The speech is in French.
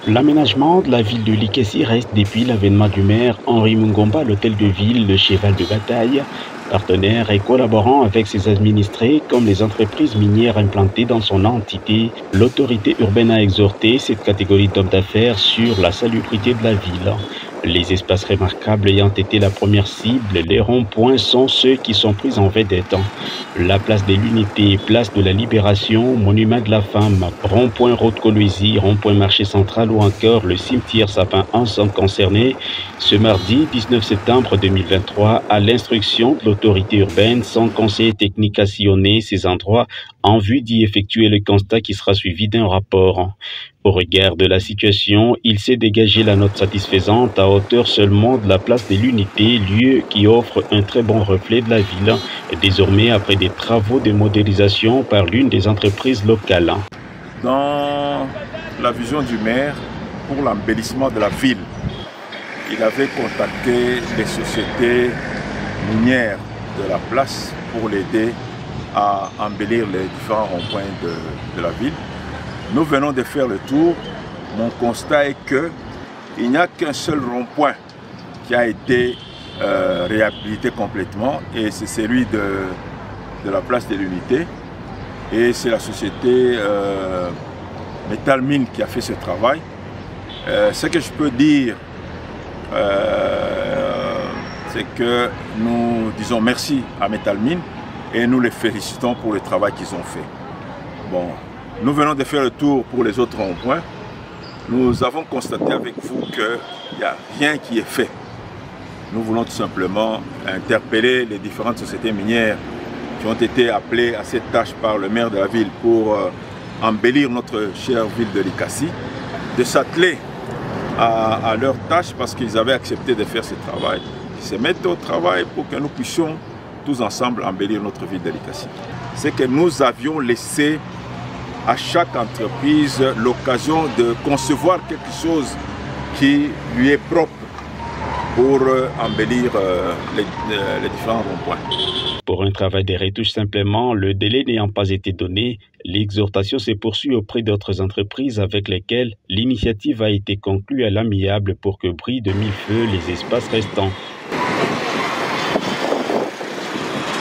L'aménagement de la ville de Likessi reste depuis l'avènement du maire Henri Mungomba l'hôtel de ville, le cheval de bataille, partenaire et collaborant avec ses administrés comme les entreprises minières implantées dans son entité. L'autorité urbaine a exhorté cette catégorie d'hommes d'affaires sur la salubrité de la ville. Les espaces remarquables ayant été la première cible, les ronds-points sont ceux qui sont pris en vedette. La place de l'Unité, place de la Libération, monument de la femme, rond-point Route-Colosie, rond-point marché central ou encore le cimetière Sapin 1 sont concernés. Ce mardi 19 septembre 2023, à l'instruction de l'autorité urbaine, son conseiller technique a sillonné ces endroits en vue d'y effectuer le constat qui sera suivi d'un rapport. Au regard de la situation, il s'est dégagé la note satisfaisante à hauteur seulement de la place de l'Unité, lieu qui offre un très bon reflet de la ville, désormais après des travaux de modélisation par l'une des entreprises locales. Dans la vision du maire pour l'embellissement de la ville, il avait contacté les sociétés minières de la place pour l'aider à embellir les différents ronds-points de la ville. Nous venons de faire le tour. Mon constat est qu'il n'y a qu'un seul rond-point qui a été réhabilité complètement et c'est celui de la place de l'Unité. Et c'est la société Metalmine qui a fait ce travail. Ce que je peux dire, c'est que nous disons merci à Metalmine et nous les félicitons pour le travail qu'ils ont fait. Bon, nous venons de faire le tour pour les autres ronds-points. Nous avons constaté avec vous qu'il n'y a rien qui est fait. Nous voulons tout simplement interpeller les différentes sociétés minières qui ont été appelées à cette tâche par le maire de la ville pour embellir notre chère ville de Likessi, de s'atteler à leur tâche parce qu'ils avaient accepté de faire ce travail, de se mettre au travail pour que nous puissions tous ensemble embellir notre ville de Likessi. C'est que nous avions laissé à chaque entreprise l'occasion de concevoir quelque chose qui lui est propre pour embellir les différents ronds-points. Pour un travail de retouche simplement, le délai n'ayant pas été donné, l'exhortation se poursuit auprès d'autres entreprises avec lesquelles l'initiative a été conclue à l'amiable pour que brillent de mille feux les espaces restants.